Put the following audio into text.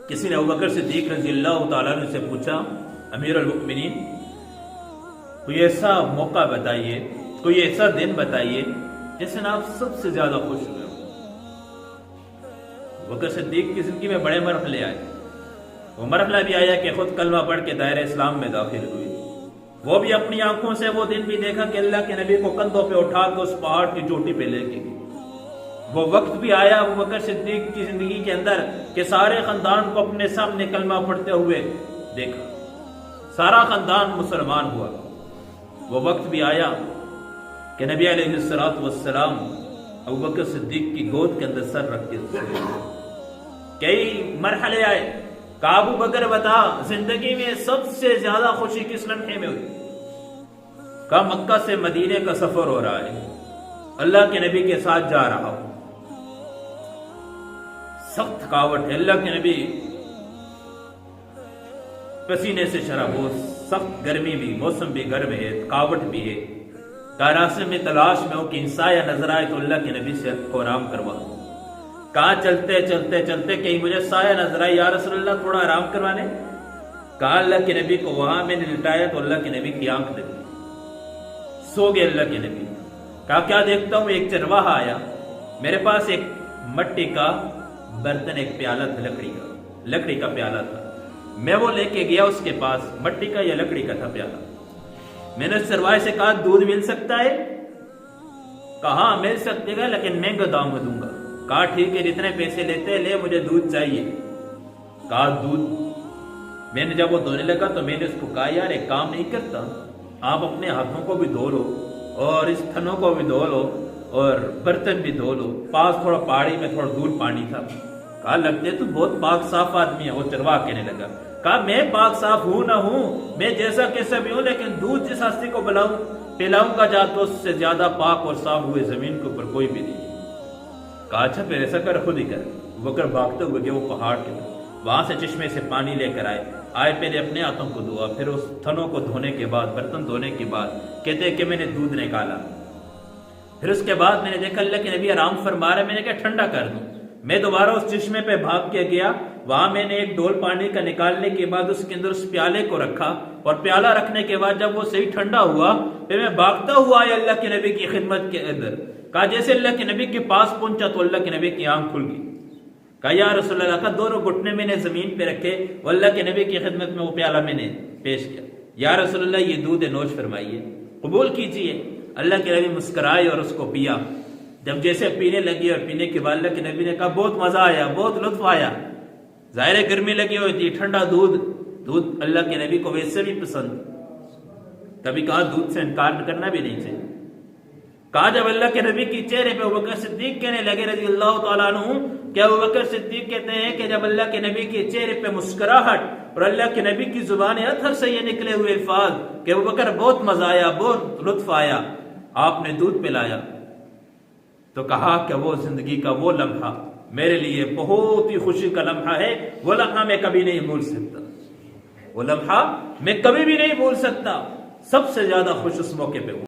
کسی نے ابوبکر صدیق رضی اللہ تعالیٰ عنہ سے پوچھا، امیر المؤمنین کوئی ایسا موقع بتائیے، کوئی ایسا دن بتائیے جس سے آپ سب سے زیادہ خوش ہوئے ہو۔ ابوبکر صدیق کی زندگی میں بڑے مرحلے آئے، وہ مرحلہ بھی آیا کہ خود کلمہ پڑھ کے دائرہ اسلام میں داخل ہوئی، وہ بھی اپنی آنکھوں سے وہ دن بھی دیکھا کہ اللہ کے نبی کو کندھوں پہ اٹھا کے اس پہاڑ کی چوٹی پہ لے کے گئی۔ وہ وقت بھی آیا ابوبکر صدیق کی زندگی کے اندر کہ سارے خاندان کو اپنے سامنے کلمہ پڑھتے ہوئے دیکھا، سارا خاندان مسلمان ہوا۔ وہ وقت بھی آیا کہ نبی علیہ الصلوۃ والسلام ابوبکر صدیق کی گود کے اندر سر رکھ کے سوئے۔ کئی مرحلے آئے کہ ابوبکر بتا زندگی میں سب سے زیادہ خوشی کس لمحے میں ہوئی؟ کہ مکہ سے مدینے کا سفر ہو رہا ہے، اللہ کے نبی کے ساتھ جا رہا ہوں، سخت تھکاوٹ ہے، اللہ کے نبی پسینے سے شرابور، سخت گرمی بھی، موسم بھی گرم ہے، تھکاوٹ بھی ہے، کہ راستے میں تلاش میں ہو کہ انسایہ نظر آئے تو اللہ کے نبی سے کو آرام کروا۔ کہاں چلتے چلتے چلتے کہیں مجھے سایہ نظر آئی، یا رسول اللہ تھوڑا آرام کروانے۔ کہا اللہ کے نبی کو وہاں میں نے لٹایا تو اللہ کے نبی کی آنکھ لگی، سو گئے اللہ کے نبی۔ کہا کیا دیکھتا ہوں؟ ایک چرواہا آیا، میرے پاس ایک مٹی کا برتن، ایک پیالہ تھا، لکڑی کا پیالہ تھا، میں وہ لے کے گیا اس کے پاس، مٹی کا یا لکڑی کا تھا پیالہ۔ میں نے اس چرواہے سے کہا دودھ مل سکتا ہے؟ کہا ہاں مل سکتے گا لیکن مہنگا دام میں دوں گا۔ کہا ٹھیک ہے، جتنے پیسے لیتے لے، مجھے دودھ چاہیے۔ کہا دودھ؟ میں نے جب وہ دھونے لگا تو میں نے اس کو کہا یار ایک کام نہیں کرتا، آپ اپنے ہاتھوں کو بھی دھو لو اور اس تھنوں کو بھی دھو لو اور برتن بھی دھو لو، پاس تھوڑا پہاڑی میں تھوڑا دور پانی تھا۔ کہا لگتے تو بہت پاک صاف آدمی ہے۔ وہ چرواہا کہنے لگا، کہا میں پاک صاف ہوں نہ ہوں، میں جیسا کیسا بھی ہوں، لیکن دودھ جس ہستی کو پلاؤں گا جا تو اس سے زیادہ پاک اور صاف ہوئے زمین کے اوپر کوئی بھی نہیں۔ کہا اچھا پھر ایسا کر، خود ہی کر۔ بکر بھاگتے ہوئے گئے وہ پہاڑ کے طرف، وہاں سے چشمے سے پانی لے کر آئے، پہلے اپنے ہاتھوں کو دھوا، پھر اس تھنوں کو دھونے کے بعد، برتن دھونے کے بعد کہتے ہیں کہ میں نے دودھ نکالا۔ پھر اس کے بعد میں نے دیکھا اللہ کے نبی آرام فرما رہے، میں نے کہا ٹھنڈا کر دوں۔ میں دوبارہ اس چشمے پہ بھاگ کے گیا، وہاں میں نے ایک ڈول پانی کا نکالنے کے بعد اس کے اندر اس پیالے کو رکھا، اور پیالہ رکھنے کے بعد جب وہ صحیح ٹھنڈا ہوا پھر میں بھاگتا ہوا آیا اللہ کے نبی کی خدمت کے اندر۔ کہا جیسے اللہ کے نبی کے پاس پہنچا تو اللہ کے نبی کی آنکھ کھل گئی۔ کہا یا رسول اللہ، کا دونوں گھٹنے میں نے زمین پہ رکھے اور اللہ کے نبی کی خدمت میں وہ پیالہ میں نے پیش کیا۔ یا رسول اللہ یہ دودھ نوش فرمائیے، قبول کیجئے۔ اللہ کے نبی مسکرائے اور اس کو پیا۔ جب جیسے پینے لگی اور پینے کے بعد اللہ کے نبی نے کہا بہت مزہ آیا، بہت لطف آیا، ظاہر گرمی لگی ہوئی تھی، ٹھنڈا دودھ اللہ کے نبی کو ویسے بھی پسند، کبھی کہا دودھ سے انکار کرنا بھی نہیں چاہیے۔ کہا جب اللہ کے نبی کی چہرے پہ ابوبکر صدیق کہنے لگے رضی اللہ تعالیٰ عنہ، کہ ابوبکر صدیق کہتے ہیں کہ جب اللہ کے نبی کے چہرے پہ مسکراہٹ اور اللہ کے نبی کی زبان اطہر سے یہ نکلے ہوئے الفاظ کہ ابوبکر بہت مزہ آیا، بہت لطف آیا، آپ نے دودھ پلایا، تو کہا کہ وہ زندگی کا وہ لمحہ میرے لیے بہت ہی خوشی کا لمحہ ہے، وہ لمحہ میں کبھی نہیں بھول سکتا، وہ لمحہ میں کبھی بھی نہیں بھول سکتا، سب سے زیادہ خوش اس موقع پہ ہوں۔